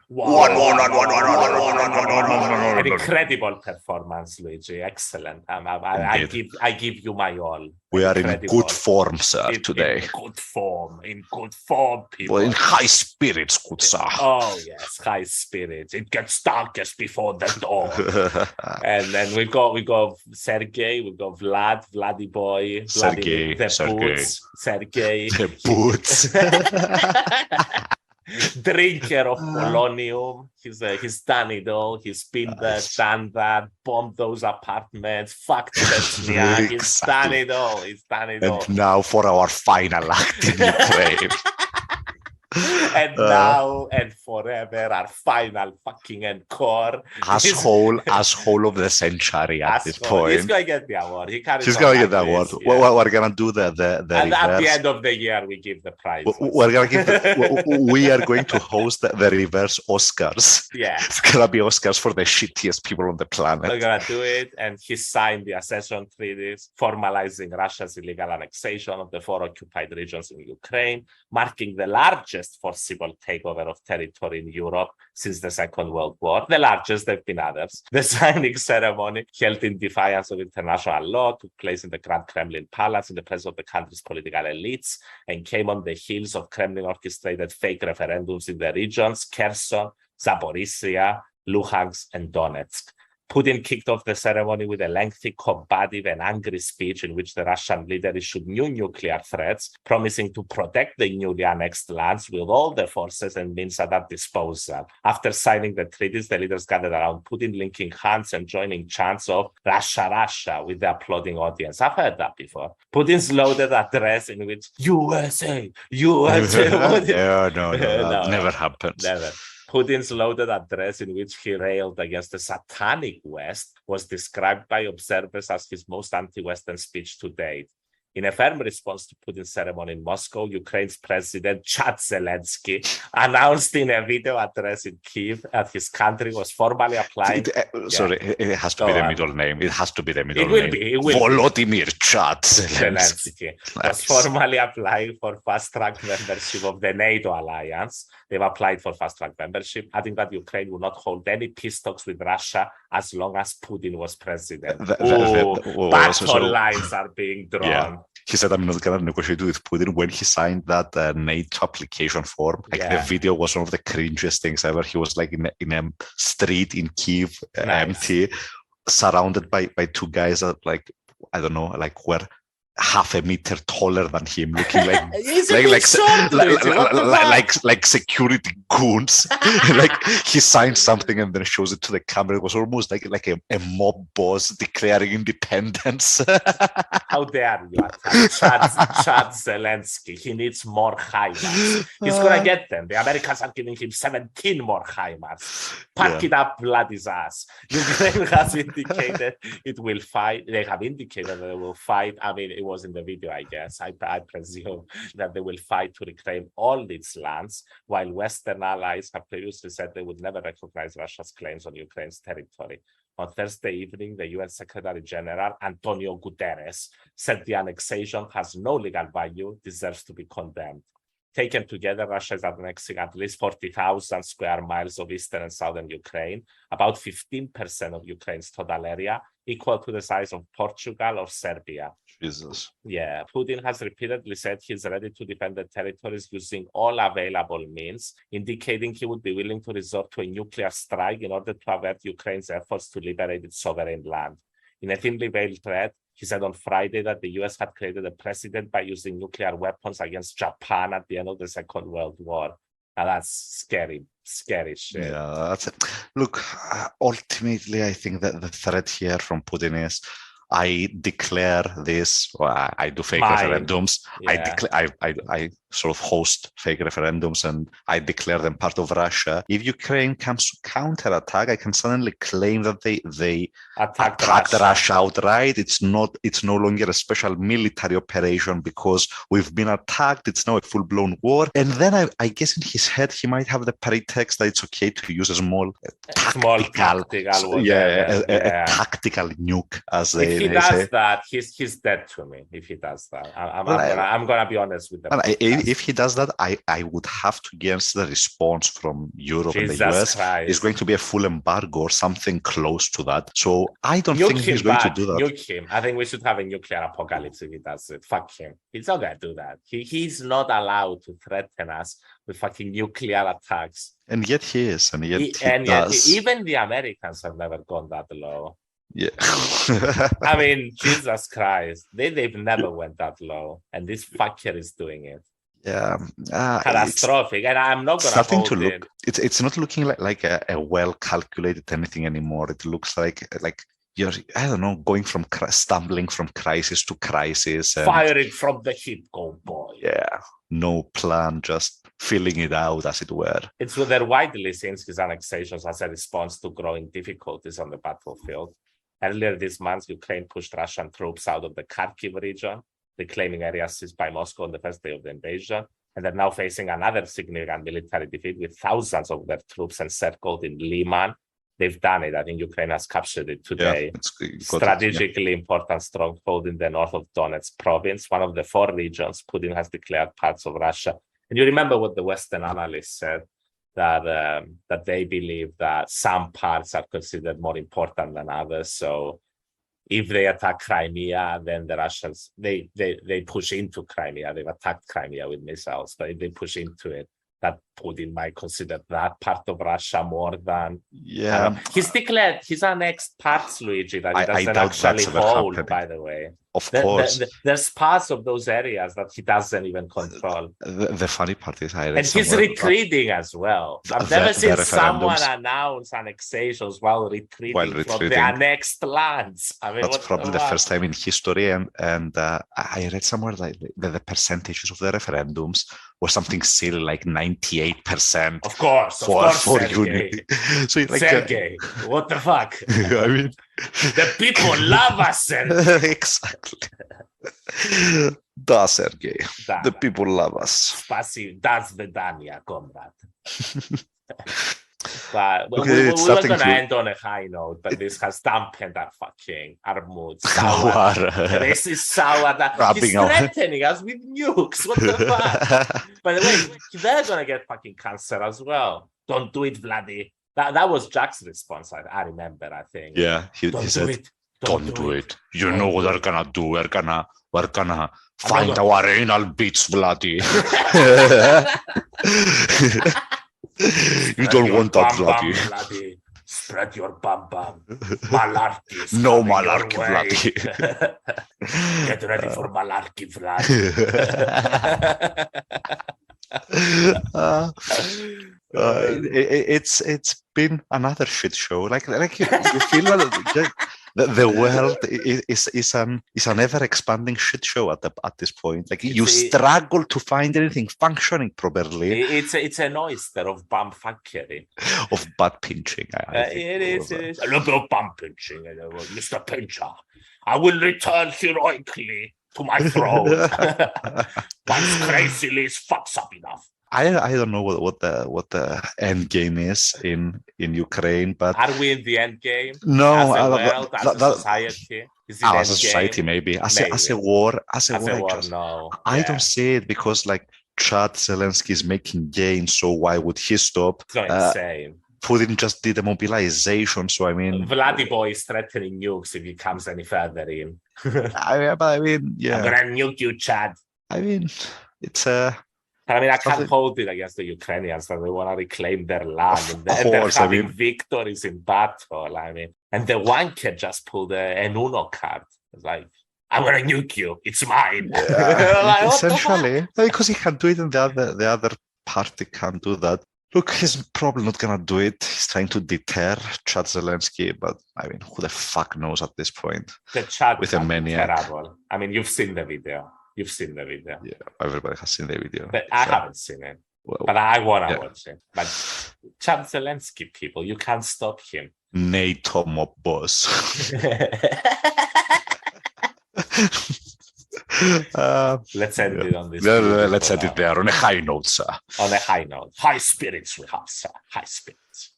An incredible performance, Luigi. Excellent. I give you my all. We are in good form, sir, today. In good form, people. Well, in high spirits, good sir. Oh, yes, high spirits. It gets darkest before the dawn. And then we go Sergey, we go Vladdy boy, Sergey. The Boots. Drinker of polonium. He's done it all. He's been there, done that, bombed those apartments, fucked Chechnya. He's done it all. And now for our final act in Ukraine. And now and forever, our final fucking encore. Asshole of the century at this point. He's going to get the award. He's going to get the award. Yeah. We're going to do the and at the end of the year, we give the prize. We are going to host the reverse Oscars. Yeah. It's going to be Oscars for the shittiest people on the planet. We're going to do it. And he signed the accession treaties, formalizing Russia's illegal annexation of the 4 occupied regions in Ukraine, marking the largest forcible takeover of territory in Europe since the Second World War. The largest, there have been others. The signing ceremony, held in defiance of international law, took place in the Grand Kremlin Palace in the presence of the country's political elites and came on the heels of Kremlin-orchestrated fake referendums in the regions Kherson, Zaporizhia, Luhansk, and Donetsk. Putin kicked off the ceremony with a lengthy, combative, and angry speech in which the Russian leader issued new nuclear threats, promising to protect the newly annexed lands with all the forces and means at their disposal. After signing the treaties, the leaders gathered around Putin, linking hands and joining chants of Russia, Russia with the applauding audience. I've heard that before. Putin's loaded address in which USA. No, never happened. Never. Putin's loaded address, in which he railed against the satanic West, was described by observers as his most anti-Western speech to date. In a firm response to Putin's ceremony in Moscow, Ukraine's president, Zelensky, announced in a video address in Kyiv that his country was formally applying... It has to be the middle name. It has to be the middle name. It will be. Volodymyr Zelensky. Was formally applying for fast-track membership of the NATO alliance. They've applied for fast-track membership, adding that Ukraine will not hold any peace talks with Russia as long as Putin was president. Battle lines are being drawn. Yeah. He said, I'm not going to negotiate with Putin. When he signed that NATO application form, the video was one of the cringiest things ever. He was like in a street in Kyiv, empty, surrounded by 2 guys that were half a meter taller than him, looking like security goons. Like he signed something and then shows it to the camera. It was almost like a mob boss declaring independence. How dare you attack Zelensky? He needs more HIMARS. He's gonna get them. The Americans are giving him 17 more HIMARS. Pack it up, blood his ass. Ukraine has indicated it will fight. They have indicated that they will fight. I mean, it was in the video, I guess. I presume that they will fight to reclaim all its lands, while Western allies have previously said they would never recognize Russia's claims on Ukraine's territory. On Thursday evening, the UN Secretary General Antonio Guterres said the annexation has no legal value, deserves to be condemned. Taken together, Russia is annexing at least 40,000 square miles of eastern and southern Ukraine, about 15% of Ukraine's total area, equal to the size of Portugal or Serbia. Jesus. Yeah, Putin has repeatedly said he's ready to defend the territories using all available means, indicating he would be willing to resort to a nuclear strike in order to avert Ukraine's efforts to liberate its sovereign land. In a thinly veiled threat, he said on Friday that the US had created a precedent by using nuclear weapons against Japan at the end of the Second World War. Now that's scary shit. Yeah, that's it. Look, ultimately, I think that the threat here from Putin is, I declare this. Well, I do fake referendums. Yeah. I sort of host fake referendums, and I declare them part of Russia. If Ukraine comes to counterattack, I can suddenly claim that they attacked Russia outright. It's no longer a special military operation because we've been attacked. It's now a full-blown war. And then I guess in his head he might have the pretext that it's okay to use a tactical nuke, as they if he does that, he's dead to me. If he does that, I'm gonna be honest with them. If he does that, I would have to guess the response from Europe and the US is going to be a full embargo or something close to that. So I don't think he's going to do that. Nuke him. I think we should have a nuclear apocalypse if he does it. Fuck him. He's not gonna do that. He's not allowed to threaten us with fucking nuclear attacks. And yet he is, and yet even the Americans have never gone that low. Yeah. I mean, Jesus Christ. They've never went that low. And this fucker is doing it. Yeah. Catastrophic. And I'm not going to hold it. It's not looking like a well-calculated anything anymore. It looks like you're, I don't know, going from stumbling from crisis to crisis. And, firing from the hip, go boy. Yeah. No plan, just filling it out, as it were. It's rather widely seen his annexations as a response to growing difficulties on the battlefield. Earlier this month, Ukraine pushed Russian troops out of the Kharkiv region, reclaiming areas seized by Moscow on the first day of the invasion. And they're now facing another significant military defeat with thousands of their troops encircled in Liman. They've done it. I think Ukraine has captured it today. Yeah, strategically important stronghold in the north of Donetsk province, one of the 4 regions Putin has declared parts of Russia. And you remember what the Western analysts said, that they believe that some parts are considered more important than others. So if they attack Crimea, then the Russians, they push into Crimea. They've attacked Crimea with missiles, but if they push into it, that Putin might consider that part of Russia more than... Yeah. He's declared his annexed parts, Luigi, that he doesn't actually hold, by the way. Of course. There's parts of those areas that he doesn't even control. The funny part is and he's retreating as well. I've never seen someone announce annexations while retreating from the annexed lands. I mean, that's probably the first time in history. And I read somewhere like the percentages of the referendums was something silly, like 98%. Of course, for unity. So like, Sergey, what the fuck? I mean, the people love us, Sergey. Exactly. Da, Sergey. The people love us. Spasibo. That's the Dania, comrade. But okay, we were going to end on a high note, but this has dampened our mood. Sour. This is sour. He's threatening us with nukes. What the fuck? By the way, they're going to get fucking cancer as well. Don't do it, Vladdy. That was Jack's response. I remember, I think. Yeah, he said, don't do it. You know what they're going to do. We're gonna find our anal beats, Vladdy. You don't want that, Vladdy. Spread your bum bum. Malarkey. No malarkey, Vladdy. Get ready for malarkey, Vladdy. It's been another shit show. Like you feel like the world is an ever expanding shit show at this point. Like you struggle to find anything functioning properly. It's an oyster of bum fuckery, of butt pinching. It is. A little bit of bum pinching, Mr. Pincher. I will return heroically to my throne once Crazy Liz fucks up enough. I don't know what the end game is in Ukraine, but are we in the end game? No, as a world, as a society. Is it as a society, maybe as a war, no. I don't see it because like Chad Zelensky is making gains, so why would he stop? It's not insane. Putin just did a mobilization, so I mean, Vladimir is threatening nukes if he comes any further in. I mean, yeah, I'm gonna nuke you, Chad. I mean, it's I can't hold it against the Ukrainians that they want to reclaim their land and they're having victories in battle. I mean, and the wanker just pulled an Uno card. It's like, I'm gonna nuke you. It's mine. Yeah. Like, essentially, because he can do it, and the other party can't do that. Look, he's probably not gonna do it. He's trying to deter Chad Zelensky, but I mean, who the fuck knows at this point? The Chad with a maniac. Terrible. I mean, you've seen the video. Yeah, everybody has seen the video. But I haven't seen it. Well, but I want to watch it. But Chad Zelensky, people, you can't stop him. NATO mob boss. Let's end it on this. Let's end it there on a high note, sir. On a high note. High spirits we have, sir. High spirits.